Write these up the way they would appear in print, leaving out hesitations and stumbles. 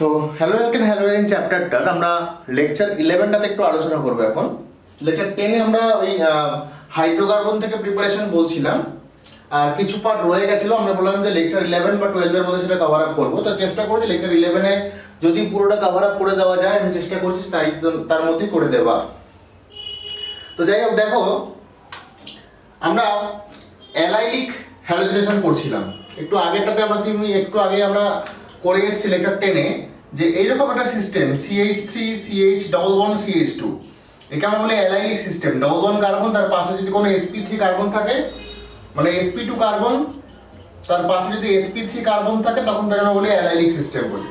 তো halogen halogen চ্যাপ্টারটার আমরা lecture 11টাতে একটু আলোচনা করব। এখন লেকচার 10-এ আমরা ওই হাইড্রোকার্বন থেকে প্রিপারেশন বলছিলাম, আর কিছু পার্ট রয়ে গেছিলো। আমরা বললাম যে লেকচার 11 বা 12 এর মধ্যে সেটা কভার আপ করবো। তো চেষ্টা করছি লেকচার 11-এ যদি পুরোটা কভার আপ করে দেওয়া যায়, আমি চেষ্টা করছি তার মধ্যেই করে দেওয়া। তো যাই হোক, দেখো আমরা অ্যালাইলিক হ্যালোজেনেশন করছিলাম একটু আগেরটাতে। একটু আগে আমরা করে এসেছি লেকচার 10-এ যে এইরকম একটা system CH3 CH double bond CH2, একে আমরা বলি allylic system. Double bond carbon, তার পাশে যদি কোনো sp3 কার্বন থাকে, মানে sp2 কার্বন, তার পাশে যদি sp3 কার্বন থাকে, তখন তাকে আমরা বলি অ্যালাইলিক সিস্টেম বলি।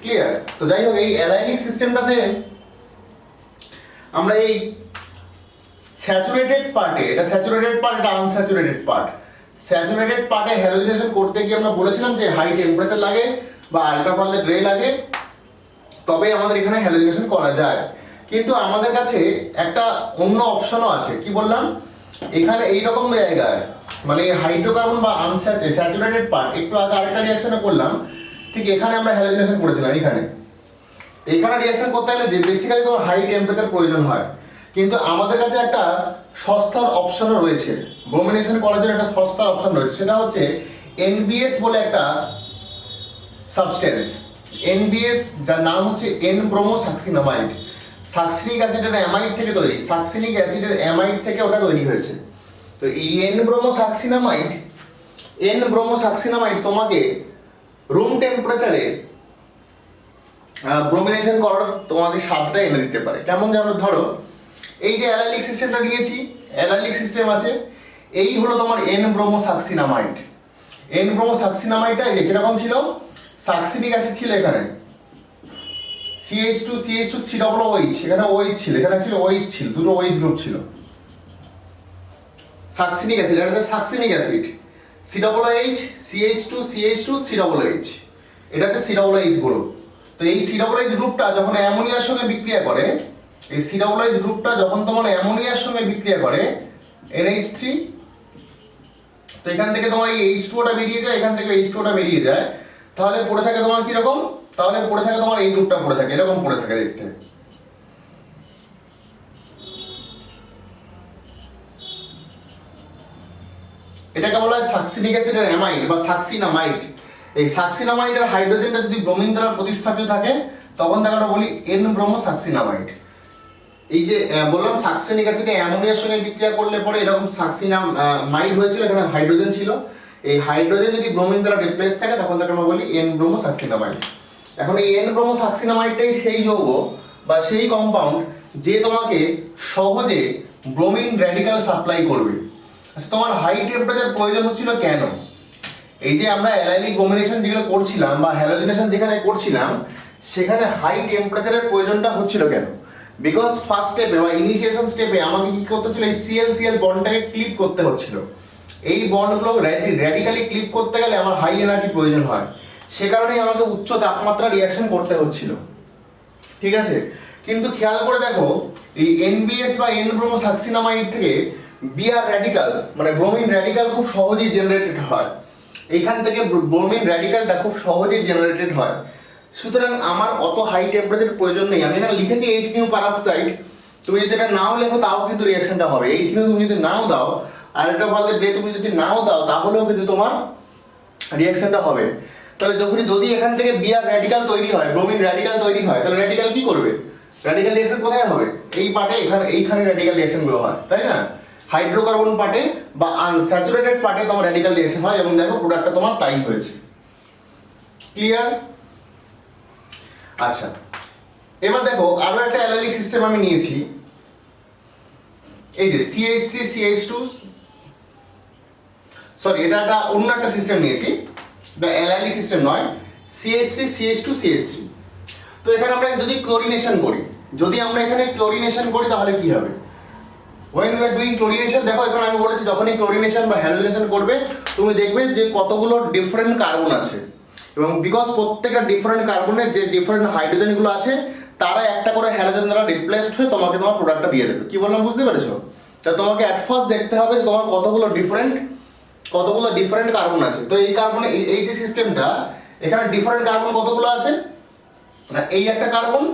ক্লিয়ার? তো যাই হোক, এই অ্যালাইলিক সিস্টেমটাতে আমরা এই স্যাচুরেটেড পার্টে, এটা স্যাচুরেটেড পার্ট, এটা আনস্যাচুরেটেড পার্ট। স্যাচুরেটেড পার্টে হ্যালোজেনেশন করতে গিয়ে আমরা বলেছিলাম যে হাই টেম্পারেচার লাগে বা আল্ট্রাভায়োলেট রে লাগে, তবে আমাদের এখানে হ্যালোজেনেশন করা যায়। কিন্তু আমাদের কাছে একটা অন্য অপশনও আছে। কি বললাম? এখানে এইরকম জায়গায়, মানে হাইড্রোকার্বন বা আনস্যাচুরেটেড পার্ট, একটু আগে আরেকটা রিঅ্যাকশনে করলাম, ঠিক এখানে আমরা হ্যালোজেনেশন করেছিলাম। এখানে রিঅ্যাকশন করতে গেলে যে বেসিক্যালি তোমার হাই টেম্পারেচার প্রয়োজন হয়, কিন্তু আমাদের কাছে একটা সস্তার অপশনও রয়েছে। ব্রোমিনেশন করার জন্য একটা সস্তার অপশন রয়েছে, সেটা হচ্ছে NBS বলে একটা সাবস্টেন্স। NBS, যার নাম হচ্ছে N-ব্রোমোসাক্সিনামাইড। সাকসিনিক অ্যাসিডের অ্যামাইড থেকে তৈরি, সাকসিনিক অ্যাসিডের অ্যামাইড থেকে ওটা তৈরি হয়েছে। তো এই N-ব্রোমোসাক্সিনামাইড তোমাকে রুম টেম্পারেচারে ব্রোমিনেশন করার তোমাকে স্বাদটা এনে দিতে পারে। কেমন? যেমন ধরো এই যে অ্যালাইলিক সিস্টেমটা নিয়েছি, অ্যালাইলিক সিস্টেম আছে, এই হলো তোমার N-ব্রোমোসাক্সিনামাইড। N-ব্রোমোসাক্সিনামাইডটা এই যে কিরকম ছিল, সাকসিনিক অ্যাসিড ছিল এখানে, CH2 CH2 এখানে OH ছিল, এখানে ছিল OH ছিল, দুটো OH গ্রুপ ছিল। সাকসিনিক অ্যাসিড, এটা হচ্ছে succinic acid, COOH CH2 CH2 COOH, এটা হচ্ছে COOH গ্রুপ। তো এই COOH গ্রুপটা যখন অ্যামোনিয়ার সঙ্গে বিক্রিয়া করে, এই COOH গ্রুপটা যখন তোমার অ্যামোনিয়ার সঙ্গে বিক্রিয়া করে NH3, তো এখান থেকে তোমার এই H2ওটা বেরিয়ে যায়, এখান থেকে H2ওটা বেরিয়ে যায়, তাহলে পড়ে থাকে তোমার কি রকম? তাহলে পড়ে থাকে তোমার এই গ্রুপটা পড়ে থাকে, এরকম পড়ে থাকে দেখতে। এটাকে বলা হয় সাকসিনিক অ্যাসিডের অ্যামাইড বা সাকসিনামাইড। এই সাকসিনামাইডের হাইড্রোজেনটা যদি ব্রোমিন দ্বারা প্রতিস্থাপিত থাকে, তখন তাকে আমরা বলি N-ব্রোমোসাক্সিনামাইড। এই যে বললাম সাকসিনিক অ্যাসিডে অ্যামোনিয়ার সঙ্গে বিক্রিয়া করলে পরে এরকম সাকসিনামাইড হয়েছিল, এখানে হাইড্রোজেন ছিল। এই হাইড্রোজেন যদি ব্রোমিন দ্বারা রিপ্লেস থাকে, তখন তাকে আমরা বলি N-ব্রোমোসাক্সিনামাইড। এখন এই N-ব্রোমোসাক্সিনামাইডটাই সেই যৌগ বা সেই কম্পাউন্ড যে তোমাকে সহজে ব্রোমিন র্যাডিক্যাল সাপ্লাই করবে। তোমার হাই টেম্পারেচার প্রয়োজন হচ্ছিল কেন? এই যে আমরা অ্যালাইলিক ব্রোমিনেশন যেগুলো করছিলাম বা হ্যালোজেনেশন যেখানে করছিলাম, সেখানে হাই টেম্পারেচারের প্রয়োজনটা হচ্ছিল কেন? বিকজ ফার্স্ট স্টেপে বা ইনিশিয়েশন স্টেপে আমাকে কি করতে হচ্ছিল, এই CL বন্ডটাকে ক্লিপ করতে হচ্ছিল। এই বন্ডগুলো র্যাডিক্যালি ক্লিপ করতে গেলে আমার হাই এনার্জি প্রয়োজন হয়, সে কারণেই আমাকে উচ্চ তাপমাত্রা রিঅ্যাকশন করতে হচ্ছিল। ঠিক আছে? কিন্তু খেয়াল করে দেখো, এই NBS বা N-ব্রোমোসাক্সিনামাইড থেকে Br র্যাডিক্যাল, মানে ব্রোমিন র্যাডিক্যাল খুব সহজেই জেনারেটেড হয়। এইখান থেকে ব্রোমিন র্যাডিক্যালটা খুব সহজেই জেনারেটেড হয়। সুতরাং আমার অত হাই টেম্পারেচার প্রয়োজন নেই। আমি এখানে লিখেছি HNu পারঅক্সাইড, তুমি যদি এটা নাও লেখো তাও কিন্তু রিঅ্যাকশনটা হবে। HNu তুমি যদি নাও দাও, আল্ট্রাভায়োলেট রে তুমি যদি নাও দাও, তাহলেও কিন্তু তোমার রিঅ্যাকশনটা হবে। তাহলে যদি এখান থেকে Br র্যাডিক্যাল তৈরি হয়, ব্রোমিন র্যাডিক্যাল তৈরি হয়, তাহলে র্যাডিক্যাল কি করবে? র্যাডিক্যাল রিঅ্যাকশন কোথায় হবে? এই পার্টে, এইখানে র্যাডিক্যাল রিঅ্যাকশনগুলো হয়, তাই না? হাইড্রোকার্বন পার্টে বা আনস্যাচুরেটেড পার্টে তোমার র্যাডিক্যাল রিঅ্যাকশন হয়, এবং দেখো প্রোডাক্টটা তোমার তাই হয়েছে। ক্লিয়ার? আচ্ছা, এবার দেখো আরো একটা অ্যালাইলিক সিস্টেম আমি নিয়েছি। এই যে CH3 CH2, সরি এটা একটা অন্য একটা সিস্টেম নিয়েছি, এটা অ্যালাইলিক সিস্টেম নয়, CH3 CH2 CH3। তো এখানে আমরা যদি ক্লোরিনেশন করি, তাহলে কি হবে? when we are doing chlorination, দেখো এখন আমি বলেছি যখনই ক্লোরিনেশন বা হ্যালোজেনেশন করবে, তুমি দেখবে যে কতগুলো ডিফারেন্ট কার্বন আছে, এবং বিকজ প্রত্যেকটা ডিফারেন্ট কার্বনের যে ডিফারেন্ট হাইড্রোজেনগুলো আছে, তারা একটা করে হ্যালোজেন দ্বারা রিপ্লেসড হয়ে তোমাকে তোমার প্রোডাক্টটা দিয়ে দেবে। কি বললাম বুঝতে পেরেছো? তা তোমাকে অ্যাট ফার্স্ট দেখতে হবে তোমার কতগুলো ডিফারেন্ট কার্বন আছে। তো এই কার্বনে এই যে সিস্টেমটা, এখানে ডিফারেন্ট কার্বন কতগুলো আছে? এই একটা কার্বন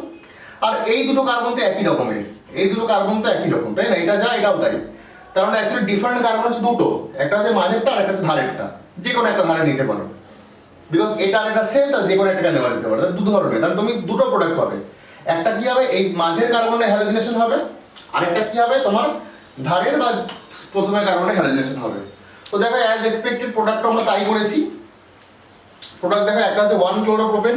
আর এই দুটো কার্বন তো একই রকমের, এই দুটো কার্বন তো একই রকম, তাই না? এটা যা এটাও তাই। তার মানে অ্যাকচুয়ালি ডিফারেন্ট কার্বন হচ্ছে দুটো, একটা হচ্ছে মাঝেরটা আর একটা হচ্ছে ধারেরটা, যে কোনো একটা ধারে নিতে পারো, বিকজ এটা আর এটা সেম, তার যে কোনো একটা নেওয়া যেতে পারে, দু ধরনের। কারণ তুমি দুটো প্রোডাক্ট পাবে, একটা কি হবে এই মাঝের কার্বনের হ্যালোজিনেশন হবে, আরেকটা কি হবে তোমার ধারের বা প্রথমের কার্বনের হ্যালোজিনেশন হবে। তো দেখো অ্যাজ এক্সপেক্টেড প্রোডাক্টটা আমরা তাই করেছি। প্রোডাক্ট দেখো একটা হচ্ছে 1 ক্লোরোপ্রোপেন,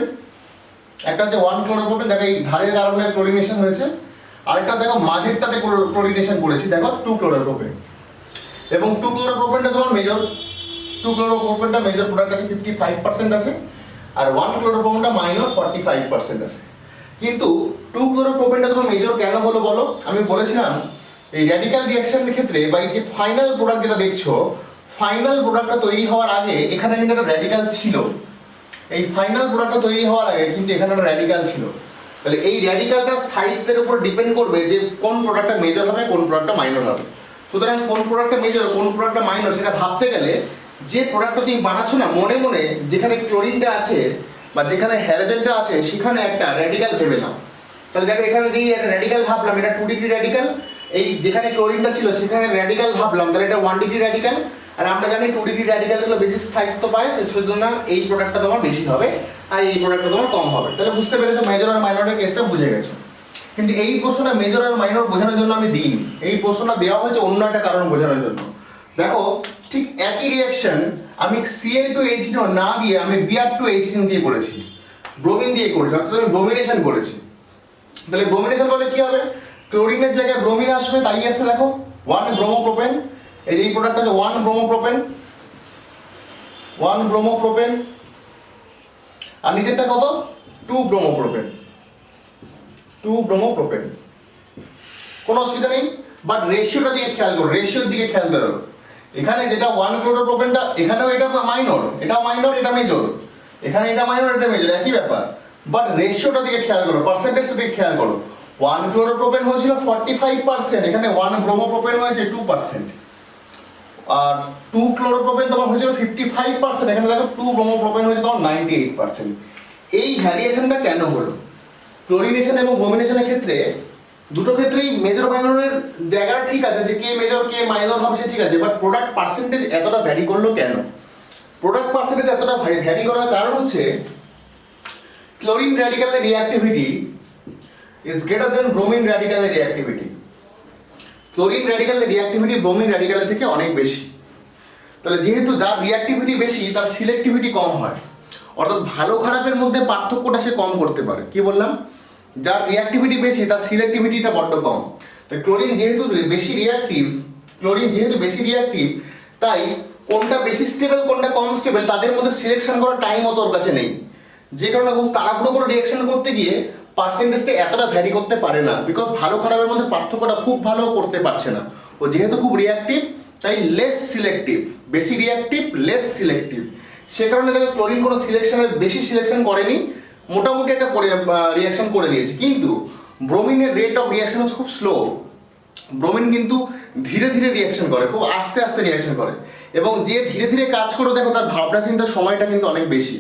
একটা হচ্ছে 1 ক্লোরোপ্রোপেন, দেখো এই ধারের কার্বনের ক্লোরিনেশন হয়েছে, আরেকটা দেখো মাঝেরটাতে ক্লোরিনেশন করেছি, দেখো 2 ক্লোরোপ্রোপেন। এবং 2 ক্লোরোপ্রোপেনটা তোমার মেজর, 2 ক্লোরোপ্রোপেনটা মেজর প্রোডাক্ট আছে 55% আছে, আর 1 ক্লোরোপ্রোপেনটা মাইনর 45% আছে। কিন্তু 2 ক্লোরোপ্রোপেনটা তোমার মেজর কেন হলো বলো? আমি বলেছিলাম এই র্যাডিক্যাল রিঅ্যাকশনের ক্ষেত্রে বা এই যে ফাইনাল প্রোডাক্ট যেটা দেখছো, ফাইনাল প্রোডাক্টটা তৈরি হওয়ার আগে এখানে কিন্তু একটা র্যাডিক্যাল ছিল। এই ফাইনাল প্রোডাক্টটা তৈরি হওয়ার আগে কিন্তু এখানে একটা র্যাডিক্যাল ছিল। তাহলে এই র্যাডিক্যালটা স্থায়িত্বের উপর ডিপেন্ড করবে যে কোন প্রোডাক্টটা মেজর হবে, কোন প্রোডাক্টটা মাইনর হবে। সুতরাং কোন প্রোডাক্টটা মেজর, কোন প্রোডাক্টটা মাইনর সেটা ভাবতে গেলে যে প্রোডাক্টটা তুমি বানাচ্ছ না, মনে মনে যেখানে ক্লোরিনটা আছে বা যেখানে হ্যালোজেনটা আছে সেখানে একটা র্যাডিক্যাল ভেবে নাও। তাহলে দেখো এখানে যেই একটা র্যাডিক্যাল ভাবলাম, এটা 2 ডিগ্রি র্যাডিক্যাল, এই যেখানে ক্লোরিনটা ছিল সেখানে র্যাডিক্যাল ভাবলাম, তাহলে এটা 1 ডিগ্রি র্যাডিক্যাল। আর আমরা জানি 2 ডিগ্রি র্যাডিক্যালগুলো বেশি স্থায়িত্ব পায়, সেজন্য এই প্রোডাক্টটা তোমার বেশি হবে আর এই প্রোডাক্টটা তোমার কম হবে। তাহলে বুঝতে পেরেছো মেজর আর মাইনরের কেসটা বুঝে গেছো। কিন্তু এই প্রশ্নটা মেজর আর মাইনর বোঝানোর জন্য আমি দিইনি, এই প্রশ্নটা দেওয়া হয়েছে অন্য একটা কারণ বোঝানোর জন্য। দেখো ঠিক একই রিঅ্যাকশন আমি Cl2H2 না দিয়ে আমি Br2H2 দিয়ে করেছি, ব্রোমিন দিয়ে করেছি, অর্থাৎ আমি ব্রোমিনেশন করেছি। তাহলে ব্রোমিনেশন করলে কি হবে? ক্লোরিনের জায়গায় ব্রোমিন আসবে, তাই আসছে দেখো 1 ব্রোমোপ্রোপেন। এই প্রোডাক্ট হচ্ছে 1 ব্রোমোপ্রোপেন, 1 ব্রোমোপ্রোপেন, আর নিচেরটা কত? 2 ব্রোমোপ্রোপেন, 2 ব্রোমোপ্রোপেন। কোনো অসুবিধা নেই, বাট রেশিওটা দিকে খেয়াল করো, রেশিওর দিকে খেয়াল করো। এখানে যেটা 1 ক্লোরোপ্রোপেনটা, এখানেও এটা মাইনর, এটাও মাইনর, এটা মেজর, এখানে এটা মাইনর, এটা মেজর, একই ব্যাপার। বাট রেশিওটা দিকে খেয়াল করো, পার্সেন্টেজটা দিকে খেয়াল করো। 1 ক্লোরোপ্রোপেন হয়েছিল 45%, এখানে 1 ব্রোমোপ্রোপেন হয়েছে 2%। আর 2 ক্লোরোপ্রোপেন তোমার হয়েছিল 55%, এখানে দেখো 2 ব্রোমোপ্রোপেন হয়েছে তোমার 98%। এই ভ্যারিয়েশনটা কেন হলো? ক্লোরিনেশন এবং ব্রোমিনেশনের ক্ষেত্রে দুটো ক্ষেত্রেই মেজর মাইনরের জায়গাটা ঠিক আছে, যে কে মেজর কে মাইনর হবে সে ঠিক আছে, বাট প্রোডাক্ট পার্সেন্টেজ এতটা ভ্যারি করলো কেন? প্রোডাক্ট পার্সেন্টেজ এতটা ভ্যারি করার কারণ হচ্ছে ক্লোরিন র্যাডিক্যালের reactivity is greater than bromine র্যাডিক্যালের রিঅ্যাক্টিভিটি। ক্লোরিন র্যাডিক্যালের রিঅ্যাক্টিভিটি ব্রোমিন র্যাডিক্যালের থেকে অনেক বেশি। তাহলে যেহেতু যার রিঅ্যাক্টিভিটি বেশি তার সিলেক্টিভিটি কম হয়, অর্থাৎ ভালো খারাপের মধ্যে পার্থক্যটা সে কম করতে পারে। কি বললাম? যার রিঅ্যাক্টিভিটি বেশি তার সিলেক্টিভিটিটা বড্ড কম। তাই ক্লোরিন যেহেতু বেশি রিঅ্যাক্টিভ, ক্লোরিন যেহেতু বেশি রিঅ্যাক্টিভ, তাই কোনটা বেশি স্টেবল কোনটা কম স্টেবল তাদের মধ্যে সিলেকশন করার টাইমও তোর কাছে নেই, যে কারণে খুব তাড়াহুড়ো করে রিঅ্যাকশন করতে গিয়ে পার্সেন্টেজটা এতটা ভ্যারি করতে পারে না, বিকজ ভালো খারাপের মধ্যে পার্থক্যটা খুব ভালো করতে পারছে না। ও যেহেতু খুব রিঅ্যাক্টিভ তাই লেস সিলেক্টিভ, বেশি রিঅ্যাক্টিভ লেস সিলেক্টিভ। সে কারণে দেখো ক্লোরিন কোনো সিলেকশনের বেশি সিলেকশন করেনি, মোটামুটি একটা রিঅ্যাকশন করে দিয়েছে। কিন্তু ব্রোমিনের রেট অফ রিঅ্যাকশন হচ্ছে খুব স্লো। ব্রোমিন কিন্তু ধীরে ধীরে রিঅ্যাকশন করে, খুব আস্তে আস্তে রিঅ্যাকশন করে, এবং যে ধীরে ধীরে কাজ করে দেখো তার ভাবনা চিন্তার সময়টা কিন্তু অনেক বেশি,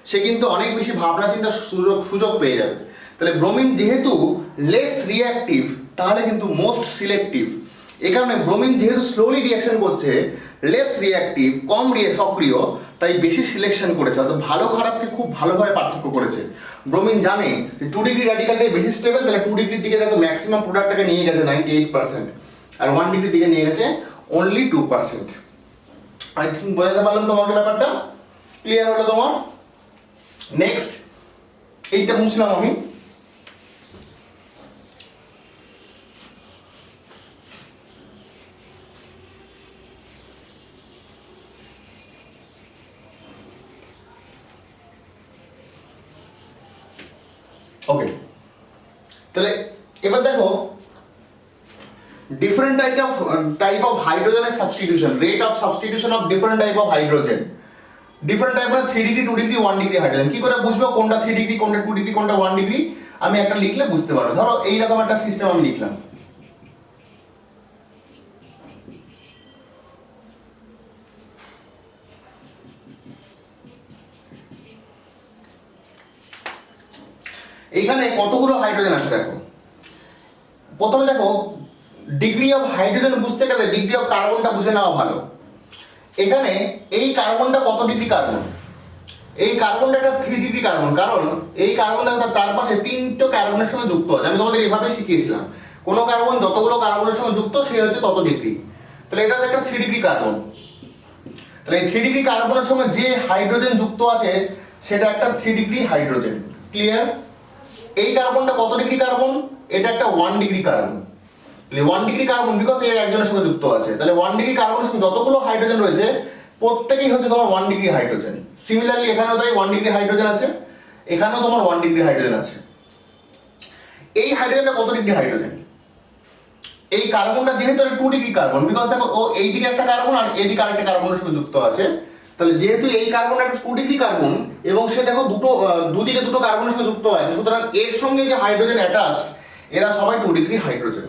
সে কিন্তু অনেক বেশি ভাবনা চিন্তার সুযোগ পেয়ে যাবে। তাহলে ব্রোমিন যেহেতু লেস রিঅ্যাক্টিভ তাহলে কিন্তু মোস্ট সিলেক্টিভ। এই কারণে ব্রোমিন যেহেতু স্লোলি রিঅ্যাকশন করছে, লেস রিঅ্যাক্টিভ, কম সক্রিয়, তাই বেশি সিলেকশন করেছে, অর্থাৎ ভালো খারাপকে খুব ভালোভাবে পার্থক্য করেছে। ব্রোমিন জানে যে 2 ডিগ্রি র্যাডিক্যালটাই বেশি স্টেবল, তাহলে 2 ডিগ্রির দিকে দেখো ম্যাক্সিমাম প্রোডাক্টটাকে নিয়ে গেছে 98%, আর 1 ডিগ্রির দিকে নিয়ে গেছে অনলি 2%। আই থিঙ্ক বোঝাতে পারলাম তোমাকে ব্যাপারটা? ক্লিয়ার হলো তোমার? নেক্সট এইটা বুঝলাম আমি। ওকে, তাহলে এবার দেখো ডিফারেন্ট টাইপ অফ হাইড্রোজেনের substitution, rate of substitution of different type of hydrogen. Different type মানে 3 ডিগ্রি 2 ডিগ্রি 1 ডিগ্রি হাইড্রোজেন। কি করে বুঝবো কোনটা 3 ডিগ্রি কোনটা 2 ডিগ্রি কোনটা 1 ডিগ্রি? আমি একটা লিখলে বুঝতে পারো। ধরো এইরকম একটা সিস্টেম আমি লিখলাম, এখানে কতগুলো হাইড্রোজেন আছে দেখো। প্রথমে দেখো ডিগ্রি অফ হাইড্রোজেন বুঝতে গেলে ডিগ্রি অফ কার্বনটা বুঝে নেওয়া ভালো। এখানে এই কার্বনটা কত ডিগ্রি কার্বন? এই কার্বনটা একটা 3 ডিগ্রি কার্বন, কারণ এই কার্বনটা তার চারপাশে 3টো কার্বনের সঙ্গে যুক্ত আছে। আমি তোমাদের এভাবেই শিখিয়েছিলাম, কোনো কার্বন যতগুলো কার্বনের সঙ্গে যুক্ত সে হচ্ছে তত ডিগ্রি। তাহলে এটা একটা 3 ডিগ্রি কার্বন। তাহলে এই 3 ডিগ্রি কার্বনের সঙ্গে যে হাইড্রোজেন যুক্ত আছে সেটা একটা 3 ডিগ্রি হাইড্রোজেন। ক্লিয়ার? এই কার্বনটা কত ডিগ্রি কার্বন? এটা একটা 1 degree carbon. 1 degree carbon because এই একজনের সঙ্গে যুক্ত আছে। তাহলে 1 ডিগ্রি কার্বনের সঙ্গে যতগুলো হাইড্রোজেন রয়েছে প্রত্যেকেই হচ্ছে তোমার 1 ডিগ্রি হাইড্রোজেন। সিমিলারলি এখানেও তাই 1 ডিগ্রি হাইড্রোজেন আছে, এখানেও তোমার 1 ডিগ্রি হাইড্রোজেন আছে। এই হাইড্রোজেনটা কত ডিগ্রি হাইড্রোজেন? এই কার্বনটা যেহেতু 2 ডিগ্রি কার্বন, বিকজ দেখো ও এই দিকে একটা কার্বন আর এইদিকে আরেকটা কার্বনের সঙ্গে যুক্ত আছে। তাহলে যেহেতু এই কার্বনটা একটা 2 ডিগ্রি কার্বন এবং সে দেখো দুদিকে দুটো কার্বনের সঙ্গে যুক্ত আছে, সুতরাং এর সঙ্গে যে হাইড্রোজেন অ্যাটাচ এরা সবাই 2 ডিগ্রি হাইড্রোজেন।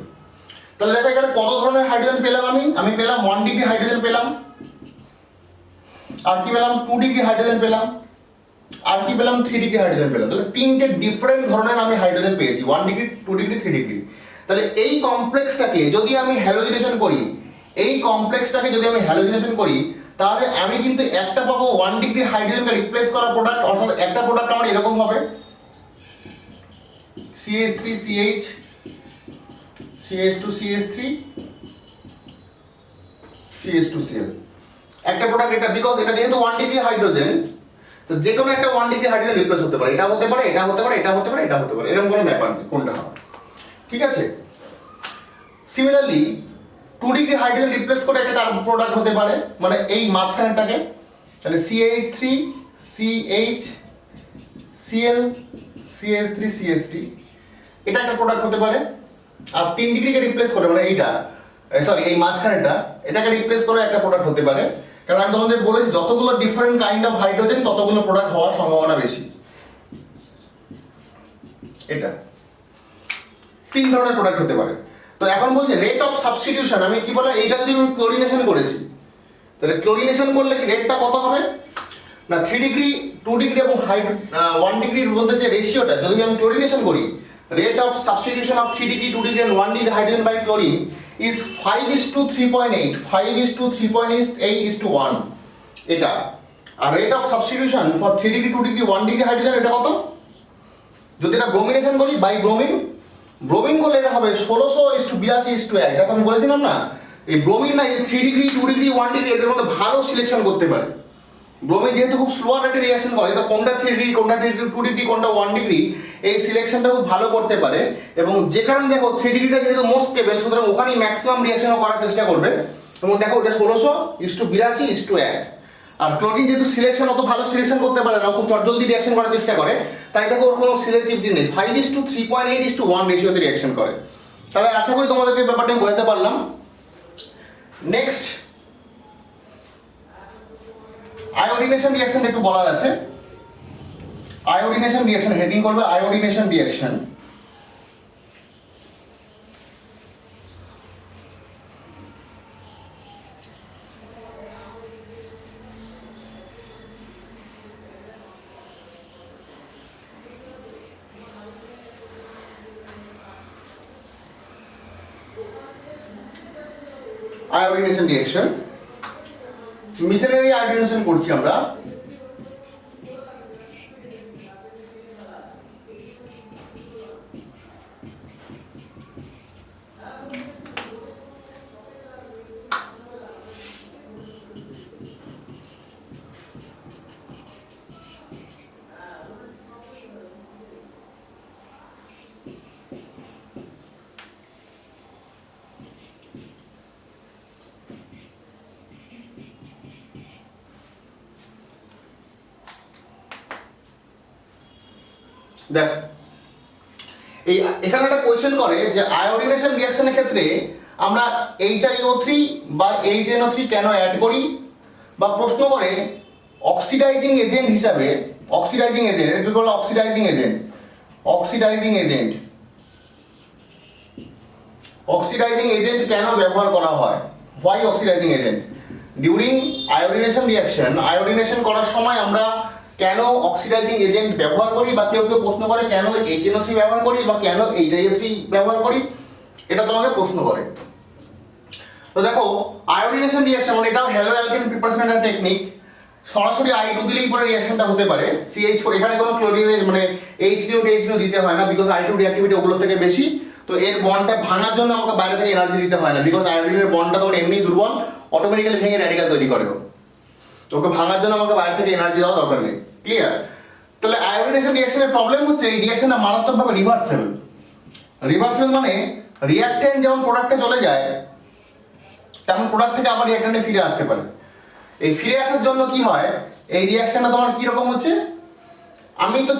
তাহলে দেখো এখানে কত ধরনের হাইড্রোজেন পেলাম? আমি পেলাম 1 ডিগ্রি হাইড্রোজেন পেলাম, আর কি পেলাম 2 ডিগ্রি হাইড্রোজেন পেলাম, আর কি পেলাম 3 ডিগ্রি হাইড্রোজেন পেলাম। তাহলে তিনটে ডিফারেন্ট ধরনের আমি হাইড্রোজেন পেয়েছি, 1 ডিগ্রি 2 ডিগ্রি 3 ডিগ্রি। তাহলে এই কমপ্লেক্সটাকে যদি আমি হ্যালোজিনেশন করি, তাহলে আমি কিন্তু একটা পাবো 1 ডিগ্রি হাইড্রোজেনকে রিপ্লেস করা প্রোডাক্ট, অর্থাৎ একটা প্রোডাক্ট আমার এরকম হবে CH3CH CH2CH3 CH2Cl, একটা প্রোডাক্ট এটা। বিকজ এটা যেহেতু 1 ডিগ্রি হাইড্রোজেন, তো যে কোনো একটা 1 ডিগ্রি হাইড্রোজেন রিপ্লেস হতে পারে, এটা হতে পারে, এটা হতে পারে, এটা হতে পারে, এটা হতে পারে, এরকম কোনো ব্যাপার নেই কোনটা হবে। ঠিক আছে? সিমিলারলি 2 ডিগ্রি হাইড্রোজেন রিপ্লেস করে একটা প্রোডাক্ট হতে পারে, মানে এই মাঝখানেরটাকে। তাহলে CH3 CH CH3 CH3 এটা একটা প্রোডাক্ট হতে পারে। আর 3 ডিগ্রিকে রিপ্লেস করে মানে এইটা, সরি এই মাঝখানেরটা, এটাকে রিপ্লেস করে একটা প্রোডাক্ট হতে পারে। কারণ আমি তোমাদের বলেছি যতগুলো ডিফারেন্ট কাইন্ড অফ হাইড্রোজেন ততগুলো প্রোডাক্ট হওয়ার সম্ভাবনা বেশি। এটা 3 ধরনের প্রোডাক্ট হতে পারে। তো এখন বলছে রেট অফ সাবস্টিটিউশন, আমি কি বলে এইটা যদি আমি ক্লোরিনেশন করেছি, তাহলে ক্লোরিনেশন করলে কি রেটটা কত হবে না 3 ডিগ্রি 2 ডিগ্রি এবং 1 ডিগ্রির মধ্যে যে রেশিওটা যদি আমি ক্লোরিনেশন করি, rate of substitution of 3 degree 2 degree and 1 degree hydrogen by chlorine is 5:3.8 5:3.8:1 এটা। আর rate of substitution for 3 degree 2 degree 1 degree hydrogen এটা কত? যদি এটা ব্রোমিনেশন করি বাই ব্রোমিন করলে এটা হবে 1682:1। দেখো আমি বলেছিলাম না এই ব্রোমিন না এই 3 ডিগ্রি 2 ডিগ্রি 1 ডিগ্রি এদের মধ্যে ভালো সিলেকশন করতে পারে। ব্রোমিন যেহেতু খুব স্লোয়ার রেটে রিঅ্যাকশন করে, তো কোনটা 3 ডিগ্রি কোনটা 2 ডিগ্রি কোনটা 1 ডিগ্রি এই সিলেকশনটা খুব ভালো করতে পারে। এবং যে কারণে দেখো 3 ডিগ্রিটা যেহেতু মোস্ট স্টেবল, সুতরাং ওখানেই ম্যাক্সিমাম রিঅ্যাকশন করার চেষ্টা করবে। এবং দেখো এটা 1682:1। আর ক্লোরিন যেহেতু সিলেকশন অত ভালো সিলেকশন করতে পারে না, খুব চটজলদি রিঅ্যাকশন করার চেষ্টা করে, তাই দেখো ওর কোনো সিলেক্টিভিটি নেই, 5:3.8:1 রেশিওতে রিঅ্যাকশন করে। তাহলে আশা করি তোমাদেরকে ব্যাপারটা আমি বোঝাতে পারলাম। নেক্সট আয়োডিনেশন রিঅ্যাকশন একটু বলার আছে। আয়োডিনেশন রিঅ্যাকশন হেডিং করবে আয়োডিনেশন রিঅ্যাকশন। আয়োডিনেশন রিঅ্যাকশন, মিথেনের আয়োডিনেশন করছি আমরা। দেখ এই এখানে একটা কোয়েশ্চেন করে যে আয়োডিনেশন রিঅ্যাকশনের ক্ষেত্রে আমরা HiO3 বা HNO3 কেন অ্যাড করি, বা প্রশ্ন করে অক্সিডাইজিং এজেন্ট হিসাবে, অক্সিডাইজিং এজেন্ট এটা কি বলে oxidising agent, oxidising agent oxidising agent কেন ব্যবহার করা হয়, why oxidising agent during iodination reaction. Iodination করার সময় আমরা কেন অক্সিডাইজিং এজেন্ট ব্যবহার করি, বা কেউ কেউ প্রশ্ন করে কেন HNO3 ব্যবহার করি বা কেন HIO3 ব্যবহার করি, এটা তোমাকে প্রশ্ন করে। তো দেখো আয়োডিনেশন রিঅ্যাকশন মানে এটাও হ্যালো অ্যালকেন প্রিপারেশন একটা টেকনিক। সরাসরি I2 দিলেই পরে রিঅ্যাকশনটা হতে পারে CH4, এখানে কোনো ক্লোরিনের মানে H2 দিতে হয় না, বিকজ I2 রিঅ্যাক্টিভিটি ওগুলো থেকে বেশি। তো এর বন্ডটা ভাঙার জন্য আমাকে বাইরে থেকে এনার্জি দিতে হয় না, বিকজ আয়োডিনের বন্ডটা তখন এমনি দুর্বল, অটোমেটিক্যালি ভেঙে র্যাডিক্যাল তৈরি করে। ওকে ভাঙার জন্য আমাকে বাইরে থেকে এনার্জি দেওয়া দরকার নেই। ক্লিয়ার? তাহলে আয়োডিনেশন রিঅ্যাকশনের প্রবলেম হচ্ছে এই রিঅ্যাকশনটা মারাত্মকভাবে রিভার্সেবল। রিভার্সেবল মানে রিঅ্যাকট্যান্ট যেমন প্রোডাক্টে চলে যায়, তেমন প্রোডাক্ট থেকে আবার রিঅ্যাকট্যান্টে ফিরে আসতে পারে। এই ফিরে আসার জন্য কি হয়, এই রিঅ্যাকশনটা তোমার কি রকম হচ্ছে, আমি তো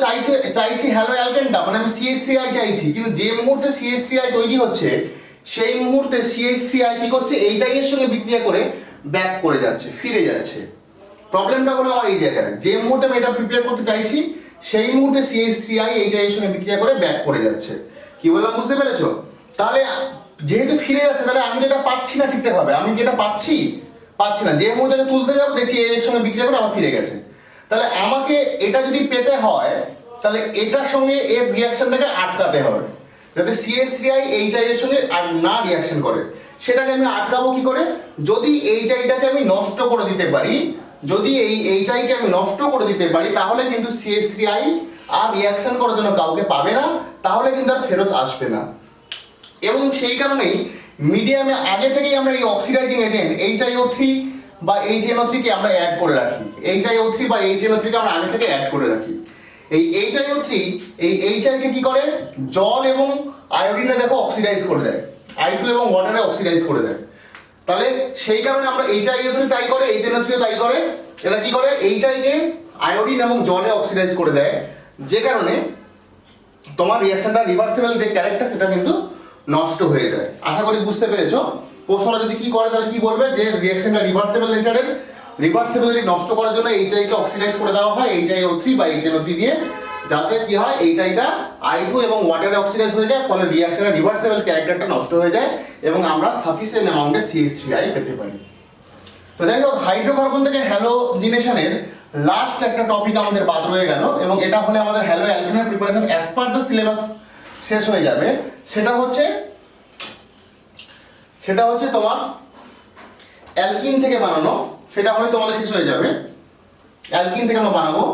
চাইছি হ্যালো অ্যালকেনটা মানে আমি CH3I চাইছি, কিন্তু যে মুহূর্তে CH3I তৈরি হচ্ছে সেই মুহূর্তে CH3I কি করছে, HI এর সঙ্গে বিক্রিয়া করে ব্যাক করে যাচ্ছে, ফিরে যাচ্ছে। প্রবলেমটা হলো আমার এই জায়গায়, যে মুহূর্তে আমি এটা প্রিপেয়ার করতে চাইছি সেই মুহূর্তে CH3I HI এর সঙ্গে বিক্রিয়া করে ব্যাক করে যাচ্ছে। কি বললাম বুঝতে পেরেছো? তাহলে যেহেতু ফিরে যাচ্ছে, তাহলে আমি যেটা পাচ্ছি না ঠিকঠাকভাবে, আমি যেটা পাচ্ছি না, যে মুহূর্তে তুলতে যাবো দেখছি এর সঙ্গে বিক্রিয়া করে আবার ফিরে গেছে। তাহলে আমাকে এটা যদি পেতে হয়, তাহলে এটার সঙ্গে এর রিঅ্যাকশনটাকে আটকাতে হবে, যাতে CH3I HI এর সঙ্গে আর না রিঅ্যাকশন করে। সেটাকে আমি আটকাবো কি করে? যদি HIটাকে আমি নষ্ট করে দিতে পারি, যদি এই HI-কে আমি নষ্ট করে দিতে পারি, তাহলে কিন্তু CH3I আর রিঅ্যাকশন করার জন্য কাউকে পাবে না, তাহলে কিন্তু আর ফেরত আসবে না। এবং সেই কারণেই মিডিয়ামে আগে থেকেই আমরা এই অক্সিডাইজিং এজেন্ট HiO3 বা HNO3 কে আমরা অ্যাড করে রাখি। HiO3 বা HNO3 কে আমরা আগে থেকে অ্যাড করে রাখি। এই HiO3 এই HI কে কি করে, জল এবং আয়োডিনে দেখো অক্সিডাইজ করে দেয়, I2 এবং ওয়াটারে অক্সিডাইজ করে দেয়। তাহলে সেই কারণে আমরা HiO3 তাই করে, HNO3 তাই করে, এরা কি করে HI কে আয়োডিন এবং জলে অক্সিডাইজ করে দেয়, যে কারণে তোমার রিঅ্যাকশনটা রিভার্সেবল যে ক্যারেক্টার সেটা কিন্তু নষ্ট হয়ে যায়। আশা করি বুঝতে পেরেছো। প্রশ্নটা যদি কি করে তাহলে কি বলবে, যে রিঅ্যাকশনটা রিভার্সেবল নেচারের, রিভার্সেবিলিটি নষ্ট করার জন্য HI কে অক্সিডাইজ করে দেওয়া হয় HiO3 বা HNO3 দিয়ে, যাতে কি হয় HIটা I2 এবং ওয়াটারে অক্সিডাইজ হয়ে যায়, ফলে রিঅ্যাকশনের রিভার্সেবল ক্যারেক্টারটা নষ্ট হয়ে যায় এবং আমরা সাফিসিয়েন্ট অ্যামাউন্টে CH3I পেতে পারি। তো যাই হোক, হাইড্রোকার্বন থেকে হ্যালোজিনেশনের লাস্ট একটা টপিক আমাদের বাদ রয়ে গেল, এবং এটা হলে আমাদের হ্যালো অ্যালকেনের preparation as per the syllabus শেষ হয়ে যাবে। সেটা হচ্ছে তোমার অ্যালকিন থেকে বানানো, সেটা হলে তোমাদের শেষ হয়ে যাবে। অ্যালকিন থেকে আমরা বানাবো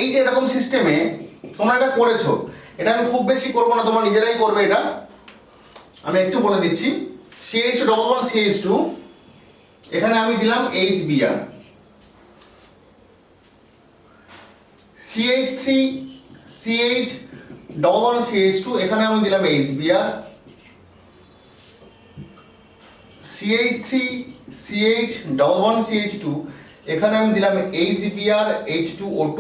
এই যে এরকম সিস্টেমে তোমরা এটা করেছো, এটা আমি খুব বেশি করবো না, তোমরা নিজেরাই করবে। এটা আমি একটু বলে দিচ্ছি। CH2 এখানে আমি দিলাম HBr, CH3CH2 এখানে আমি দিলাম HBr, CH3CH2 এখানে আমি দিলাম HBr H2O2,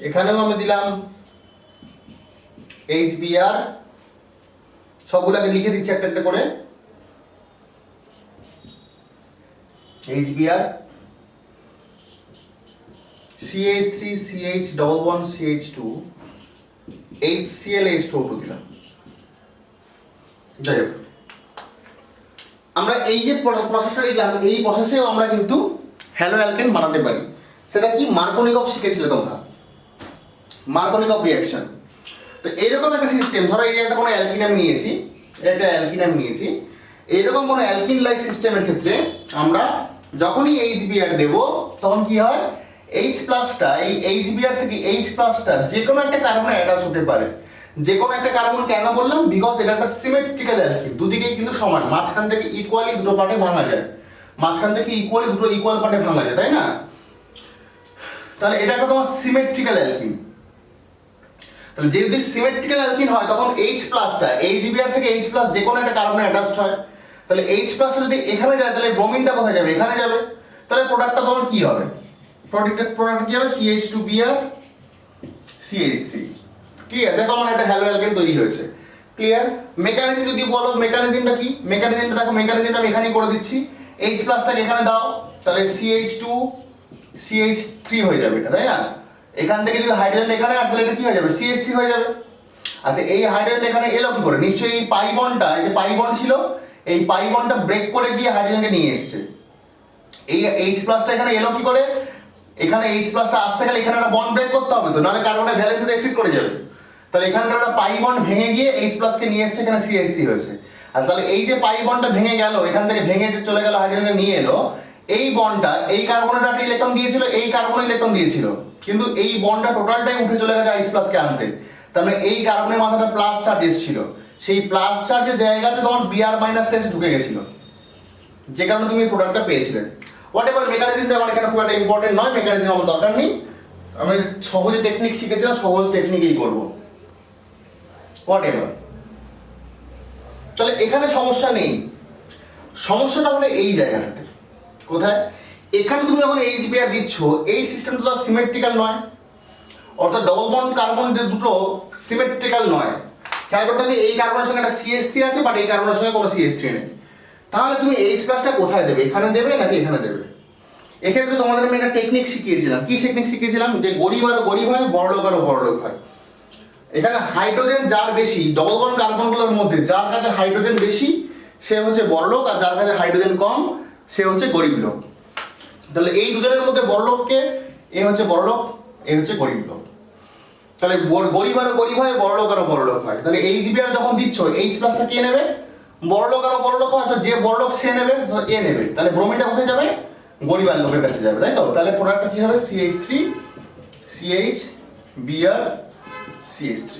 এখানেও আমি দিলাম HBr, সবগুলোকে লিখে দিচ্ছি একটা একটা করে। HBr, CH3CH11CH2, HCl H2O2 দিলাম। যাই হোক, আমরা এই যে প্রসেসটা দিলাম, এই প্রসেসেও আমরা কিন্তু হ্যালো অ্যালকেন বানাতে পারি। সেটা কি, মার্কোনিকভ শিখেছিলে তোমরা, মার্কোনিকভ রিঅ্যাকশন। তো এইরকম একটা সিস্টেম, ধরো এই একটা কোনো অ্যালকিন আমি নিয়েছি, এইরকম কোনো অ্যালকিন লাইক সিস্টেমের ক্ষেত্রে আমরা যখনই HBr দেব, তখন কি হয়, H প্লাসটা, এই HBr থেকে H প্লাসটা যে কোনো একটা কার্বনে অ্যাটাচ হতে পারে। যে কোনো একটা কার্বন কেন বললাম, বিকজ এটা একটা সিমেট্রিক্যাল অ্যালকিন, দুদিকেই কিন্তু সমান, মাঝখান থেকে ইকুয়ালি দুটো পার্টে ভাঙা যায়, দুটো ইকুয়াল পার্টে ভাঙা যায়, তাই না? তাহলে এটা একটা তোমার সিমেট্রিক্যাল অ্যালকিন। তাহলে যদি সিমেট্রিক্যাল অ্যালকিন হয়, তখন H প্লাসটা HBr থেকে H প্লাস যে কোনো একটা কার্বনে অ্যাটাচড হয়। তাহলে H প্লাসটা যদি এখানে যায়, তাহলে ব্রোমিনটা কোথায় যাবে, এখানে যাবে। তাহলে প্রোডাক্টটা তোমার কি হবে, প্রোডাক্ট কি হবে, CH2Br CH3। ক্লিয়ার? দেখো আমার একটা হ্যালো অ্যালকেন তৈরি হয়েছে। ক্লিয়ার? মেকানিজম যদি বলো, মেকানিজমটা কি, মেকানিজমটা দেখো, মেকানিজমটা আমি এখানেই করে দিচ্ছি। H প্লাসটাকে এখানে দাও, তাহলে CH2CH3 হয়ে যাবে এটা, তাই না? এখান থেকে যদি হাইড্রোজেন এখানে আসে তাহলে এটা কি হয়ে যাবে? CH3 হয়ে যাবে। আচ্ছা, এই হাইড্রোজেন এখানে এলো কি করে? নিশ্চয়ই এই পাই বন্ডটা, এই যে পাই বন্ড ছিল, এই পাই বন্ডটা ব্রেক করে গিয়ে হাইড্রোজেনকে নিয়ে এসছে। এই H প্লাসটা এখানে এলো কি করে? এখানে H প্লাসটা আসতে গেলে এখানে একটা বন্ড ব্রেক করতে হবে তো, নাহলে কার্বনের ভ্যালেন্সে এক্সিট করে যাবে। তাহলে এখানকার একটা পাই বন্ড ভেঙে গিয়ে H প্লাসকে নিয়ে এসছে, এখানে CH3 হয়েছে। আর তাহলে এই যে পাই বন্ডটা ভেঙে গেল, এখান থেকে ভেঙে চলে গেল হাইড্রোজেনকে নিয়ে এলো, এই বন্ডটা এই কার্বনের একটা ইলেকট্রন দিয়েছিল, এই কার্বনের ইলেকট্রন দিয়েছিল, কিন্তু এই বন্ডটা টোটালটাই উঠে চলে গেছে H প্লাসকে আনতে। তার মানে এই কার্বনের মাথাটা প্লাস চার্জ এসেছিল, সেই প্লাস চার্জের জায়গাতে তোমার Br মাইনাস এসে ঢুকে গেছিল, যে কারণে তুমি এই প্রোডাক্টটা পেয়েছিলে। হোয়াট এভার মেকানিজমটা আমার এখানে খুব একটা ইম্পর্টেন্ট নয়, মেকানিজম আমার দরকার নেই, আমি সহজে টেকনিক শিখেছিলাম, সহজ টেকনিকেই করবো। হোয়াট এভার, তাহলে এখানে সমস্যা নেই। সমস্যাটা হলো এই জায়গাটাতে। কোথায়? এখানে তুমি যখন HBr দিচ্ছ, এই সিস্টেমটা তো সিমেট্রিক্যাল নয়, অর্থাৎ ডবল বন্ড কার্বন যে দুটো সিমেট্রিক্যাল নয়। খেয়াল করতে হবে, এই কার্বনের সঙ্গে একটা CH3 আছে, বাট এই কার্বনের সঙ্গে কোনো CH3 নেই। তাহলে তুমি H প্লাসটা কোথায় দেবে? এখানে দেবে নাকি এখানে দেবে? এক্ষেত্রে তোমাদের আমি একটা টেকনিক শিখিয়েছিলাম। কি টেকনিক শিখিয়েছিলাম? যে গরিব আরো গরিব হয়, বড়লোক আরো বড়লোক হয়। এখানে হাইড্রোজেন যার বেশি, ডবল বন্ড কার্বনগুলোর মধ্যে যার কাছে হাইড্রোজেন বেশি সে হচ্ছে বড়লোক, আর যার কাছে হাইড্রোজেন কম সে হচ্ছে গরিব লোক। তাহলে এই দুজনের মধ্যে বড়লোককে, এ হচ্ছে বড়লোক, এ হচ্ছে গরিব লোক। তাহলে গরিব আরো গরিব হয়, বড়লোক আরো বড়লোক হয়। তাহলে HBr যখন দিচ্ছ, H প্লাসটা কে নেবে? বড়লোক আরো বড়লোক হয়, তো যে বড়লোক সে নেবে, এ নেবে। তাহলে ব্রোমিনটা কোথায় যাবে? গরিব আর লোকের কাছে যাবে, তাই তো? তাহলে প্রোডাক্টটা কি হবে? CH3 CH CH3।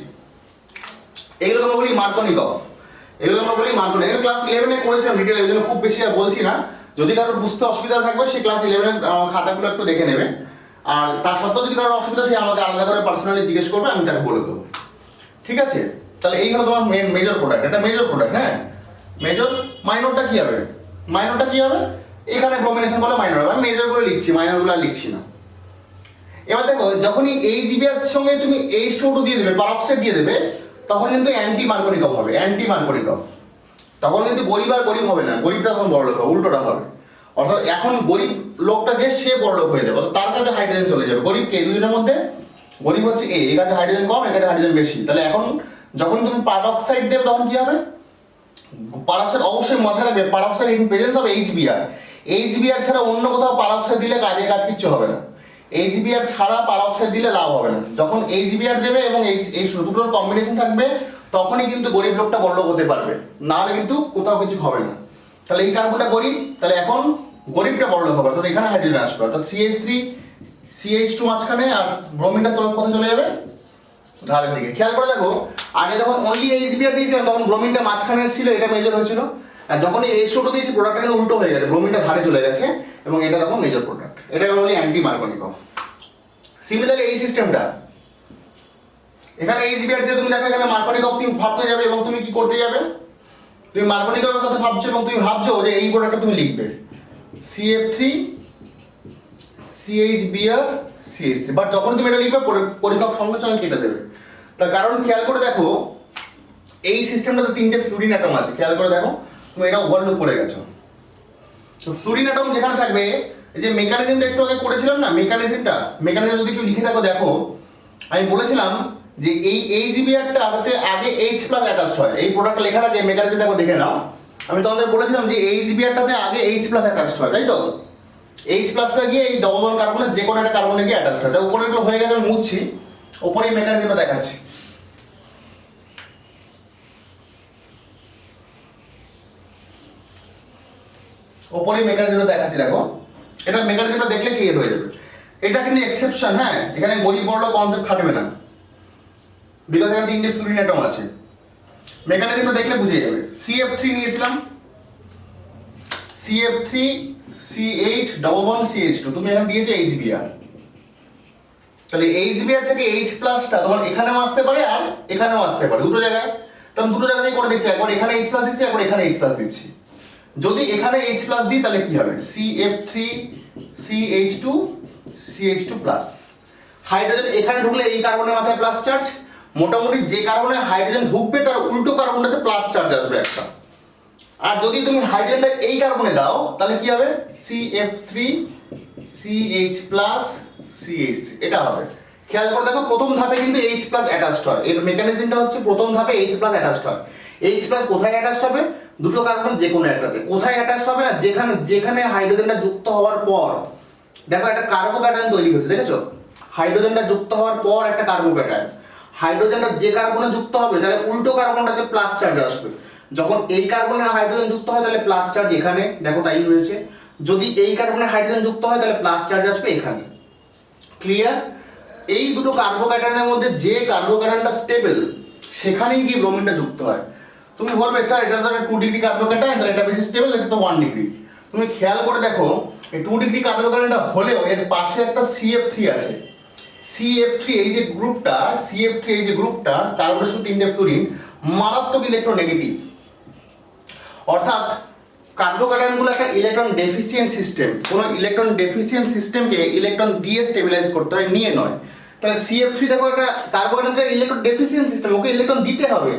এগুলো আমরা বলি মার্কনিকভ, এগুলো আমরা বলি মার্কনিকভ। এগুলো ক্লাস 11 এ করেছিলাম ডিটেল, এই জন্য খুব বেশি আর বলছি না। যদি কারোর বুঝতে অসুবিধা থাকবে সে ক্লাস 11 এর খাতাগুলো একটু দেখে নেবে, আর তার সত্ত্বেও যদি কারোর অসুবিধা সে আমাকে আলাদা করে পার্সোনালি জিজ্ঞেস করবে, আমি তাকে বলে দেবো। ঠিক আছে? তাহলে এই হলো তোমার মেজর প্রোডাক্ট, এটা মেজর প্রোডাক্ট। হ্যাঁ, মেজর। মাইনরটা কি হবে? মাইনরটা কি হবে? এখানে ব্রোমিনেশন বলে মাইনর হবে, আমি মেজর করে লিখছি, মাইনরগুলো আর লিখছি না। এবার দেখো, যখনই HBr সঙ্গে তুমি H2O2 দিয়ে দেবে, পারঅক্সাইড দিয়ে দেবে, তখন কিন্তু অ্যান্টি মার্কনিকভ হবে, অ্যান্টি মার্কনিকভ। তখন কিন্তু গরিব আর গরিব হবে না, গরিবটা তখন বড় লোক হবে, উল্টোটা হবে। অর্থাৎ এখন গরিব লোকটা যে সে বড় লোক হয়ে যাবে, তার কাছে হাইড্রোজেন চলে যাবে। গরিব কে? দুজনের মধ্যে গরিব হচ্ছে এর কাছে হাইড্রোজেন কম, এর কাছে হাইড্রোজেন বেশি। তাহলে এখন যখন তুমি পারঅক্সাইড দেবে তখন কি হবে? পারঅক্সাইড অবশ্যই মাথায় রাখবে, peroxide in presence of HBr। HBr ছাড়া অন্য কোথাও পারঅক্সাইড দিলে কাজ কিচ্ছু হবে না। HBr ছাড়া পারঅক্সাইড দিলে লাভ হবে না। যখন HBr দেবে এবং এই দুটোর কম্বিনেশন থাকবে, তখনই কিন্তু গরিব লোকটা বড়লোক হতে পারবে, না হলে কিন্তু কোথাও কিছু হবে না। তাহলে এই কার্বনটা গরিব, তাহলে এখন গরিবটা বড়লোক হবে, অর্থাৎ এখানে হাইড্রোজেন আসবে, অর্থাৎ CH3 CH2 মাঝখানে, আর ব্রোমিনটা তোর কোথায় চলে যাবে? ধারের দিকে। খেয়াল করে দেখো, আগে যখন অনলি HBr দিয়েছিলাম তখন ব্রোমিনটা মাঝখানে ছিল, এটা মেজর হয়েছিল, আর যখন H2O2 দিয়েছি প্রোডাক্টটা কিন্তু উল্টো হয়ে গেছে, ব্রোমিনটা ধারে চলে গেছে এবং এটা তখন মেজর প্রোডাক্ট। এটা বলি অ্যান্টি মার্কনিকভ। সিমিলারলি এই সিস্টেমটা, এখানে HBr দিয়ে তুমি দেখো, এখানে মার্কনিকভ তুমি ভাবতে যাবে এবং তুমি কি করতে যাবে? তুমি মার্কনিকভের কথা ভাবছো এবং তুমি ভাবছো যে এই প্রোডাক্টটা তুমি লিখবে CF3 CHBr CH3, বাট যখন তুমি এটা লিখবে পরীক্ষক সঙ্গে সঙ্গে কেটে দেবে। তার কারণ খেয়াল করে দেখো, এই সিস্টেমটাতে 3টে ফ্লুরিন অ্যাটম আছে। খেয়াল করে দেখো, তুমি এটা ওভারলুক করে গেছো। তো ফ্লুরিন অ্যাটম যেখানে থাকবে, এই যে মেকানিজমটা একটু আগে করেছিলাম না, মেকানিজম যদি কেউ লিখে থাকো, দেখো আমি বলেছিলাম যে এই HBrটাতে আগে H প্লাস অ্যাটাচড হয়। এই প্রোডাক্টটা লেখা থাকে, মেকানিজমটা একবার দেখে নাও। আমি তোমাদের বলেছিলাম যে HBrটাতে আগে H প্লাস অ্যাটাচড হয়, তাই তো? H প্লাসটা গিয়ে এই ডবল বন্ড কার্বনের যে কোনো একটা কার্বনে গিয়ে অ্যাটাচড হয়। তাই উপরে এগুলো হয়ে গেছে, আমি মুছছি, ওপরে এই মেকানিজমটা দেখাচ্ছি। ওপরে মেকানিজমটা দেখাচ্ছি, দেখো এটা মেকানিজমটা দেখলে ক্লিয়ার হয়ে যাবে। এটা কিন্তু এক্সেপশন, হ্যাঁ, এখানে গরিব বড়লোক কনসেপ্ট খাটবে না, বিকজ এখানে 3টে ফ্লুরিন অ্যাটম আছে। মেকানিজমটা দেখলে বুঝে যাবে। CF3 নিয়েছিলাম, CF3 CH double bond CH2, তুমি এখানে দিয়েছো HBr। তাহলে HBr থেকে H প্লাসটা তোমার এখানেও আসতে পারে আর এখানেও আসতে পারে, দুটো জায়গায়। তখন দুটো জায়গাতেই করে দিচ্ছি, একবার এখানে H প্লাস দিচ্ছি, একবার এখানে H প্লাস দিচ্ছি। যদি এখানে H প্লাস দিই তাহলে কি হবে? CF3 CH2 CH2 plus. Hydrogen এখানে ঢুকলে এই কার্বনের মাথায় প্লাস চার্জ, মোটামুটি যে কার্বনে হাইড্রোজেন ঢুকবে তার উল্টো কার্বনটাতে প্লাস চার্জ আসবে একটা। আর যদি তুমি হাইড্রোজেনটা এই কার্বনে দাও তাহলে কি হবে CF3 CH প্লাস CH3 এটা হবে। খেয়াল করে দেখো প্রথম ধাপে কিন্তু H প্লাস অ্যাটাচড হয়, এর মেকানিজমটা হচ্ছে প্রথম ধাপে H প্লাস অ্যাটাচড হয়। H প্লাস কোথায় অ্যাটাচড হবে? দুটো কার্বন যে কোনো একটাতে। কোথায় অ্যাটাচড হবে? না যেখানে যেখানে হাইড্রোজেনটা যুক্ত হওয়ার পর দেখো একটা কার্বোক্যাটায়ন তৈরি হচ্ছে, দেখেছো? হাইড্রোজেনটা যুক্ত হওয়ার পর একটা কার্বোক্যাটায়ন, হাইড্রোজেনটা যে কার্বনে যুক্ত হবে তাহলে উল্টো কার্বনটাতে প্লাস চার্জ আসবে। যখন এই কার্বনে হাইড্রোজেন যুক্ত হয় তাহলে প্লাস চার্জ এখানে, দেখো তাই হয়েছে। যদি এই কার্বনে হাইড্রোজেন যুক্ত হয় তাহলে প্লাস চার্জ আসবে এখানে। ক্লিয়ার? এই দুটো কার্বোক্যাটায়নের মধ্যে যে কার্বোক্যাটায়নটা স্টেবল সেখানেই গিয়ে ব্রোমিনটা যুক্ত হয়। তুমি বলবে স্যার এটা তো 2 ডিগ্রি কার্বোক্যাটায়ন, তাহলে এটা বেশি স্টেবল, এটা তো 1 ডিগ্রি। তুমি খেয়াল করে দেখো এই 2 ডিগ্রি কার্বোক্যাটায়নটা হলেও এর পাশে একটা CF3 আছে। CF3 এই যে গ্রুপটা, CF3 এই যে গ্রুপটা কার্বনের সাথে 3টে ফ্লুরিন মারাত্মক ইলেকট্রোনেগেটিভ। অর্থাৎ কার্বোক্যাটায়নগুলো একটা ইলেকট্রন ডেফিসিয়েন্ট সিস্টেম। কোনো ইলেকট্রন ডেফিসিয়েন্ট সিস্টেমকে ইলেকট্রন দিয়ে স্টেবিলাইজ করতে হয়, নিয়ে নয়। তাহলে CF3 দেখো একটা কার্বোক্যাটায়ন ইলেকট্রন ডেফিসিয়েন্ট সিস্টেম, ওকে ইলেকট্রন দিতে হবে,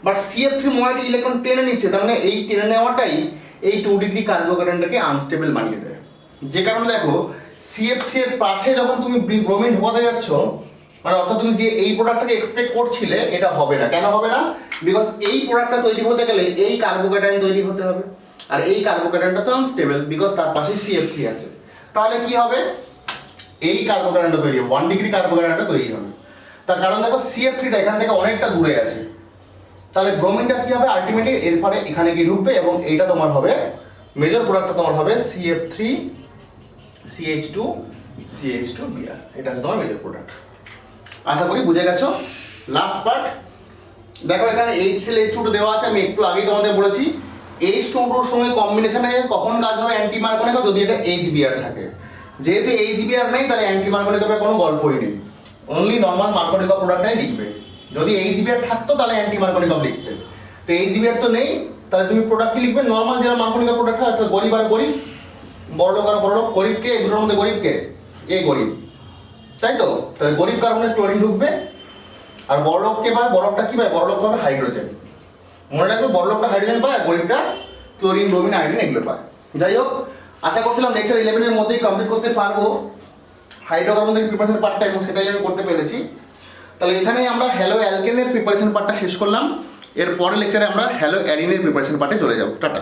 বাট CF3 ময়েটি ইলেকট্রন টেনে নিচ্ছে, তার মানে এই টেনে নেওয়াটাই এই 2 ডিগ্রি কার্বোক্যাটায়নটাকে আনস্টেবল বানিয়ে দেয়। যে কারণে দেখো CF3 এর পাশে যখন তুমি ব্রোমিন ঢোকাতে যাচ্ছ, মানে অর্থাৎ তুমি যে এই প্রোডাক্টটাকে এক্সপেক্ট করছিলে এটা হবে না। কেন হবে না? বিকজ এই প্রোডাক্টটা তৈরি হতে গেলে এই কার্বোক্যাটায়ন তৈরি হতে হবে, আর এই কার্বোক্যাটায়নটা তো আনস্টেবল বিকজ তার পাশে CF3 আছে। তাহলে কি হবে? এই কার্বোক্যাটায়নটা তৈরি হবে, 1 ডিগ্রি কার্বোক্যাটায়নটা তৈরি হবে। তার কারণ দেখো CF3টা এখান থেকে অনেকটা দূরে আছে। তাহলে ব্রোমিনটা কি হবে? আলটিমেটলি এরপরে এখানে গিয়ে ঢুকবে এবং এইটা তোমার হবে মেজর প্রোডাক্টটা তোমার হবে CF3 CH2 CH2Br, এটা হচ্ছে তোমার মেজর প্রোডাক্ট। আশা করি বুঝে গেছো। লাস্ট পার্ট দেখো, এখানে HCl H2 দেওয়া আছে, আমি একটু আগেই তোমাদের বলেছি H2 সঙ্গে কম্বিনেশনে কখন কাজ হবে অ্যান্টি মার্কনিক, যদি এটা HBr থাকে। যেহেতু HBr নেই তাহলে অ্যান্টি মার্কনিকের কোনো গল্পই নেই, অনলি নর্মাল মার্কনিক প্রোডাক্টটাই লিখবে। যদি HBr থাকতো তাহলে অ্যান্টি মার্কনিক লিখতে, তো HBr তো নেই, তাহলে তুমি প্রোডাক্ট লিখবে নর্মাল যারা মার্কনিক প্রোডাক্ট হয়, গরিব আর গরিব, বড়লোক আর বড়লোক। গরিবকে এই দুটোর মধ্যে গরিবকে, এই গরিব, তাই তো? তাহলে গরিব কার্বনে ক্লোরিন ঢুকবে, আর বড়লোককে পায়, বড়লোকটা কি পায়? বড়লোক পাবে হাইড্রোজেন। মনে রাখবে বড়লোকটা হাইড্রোজেন পায়, আর গরিবটা ক্লোরিন ব্রোমিন আয়োডিন এগুলো পায়। যাই হোক, আশা করছিলাম লেকচার 11 এর মধ্যেই কমপ্লিট করতে পারবো হাইড্রোকার্বনের প্রিপারেশন পার্টটা, এবং সেটাই আমি করতে পেরেছি। তাহলে এখানেই আমরা হ্যালো অ্যালকেনের প্রিপারেশন পার্টটা শেষ করলাম। এর পরের লেকচারে আমরা হ্যালো অ্যারিনের প্রিপারেশন পার্টে চলে যাব। টাটা।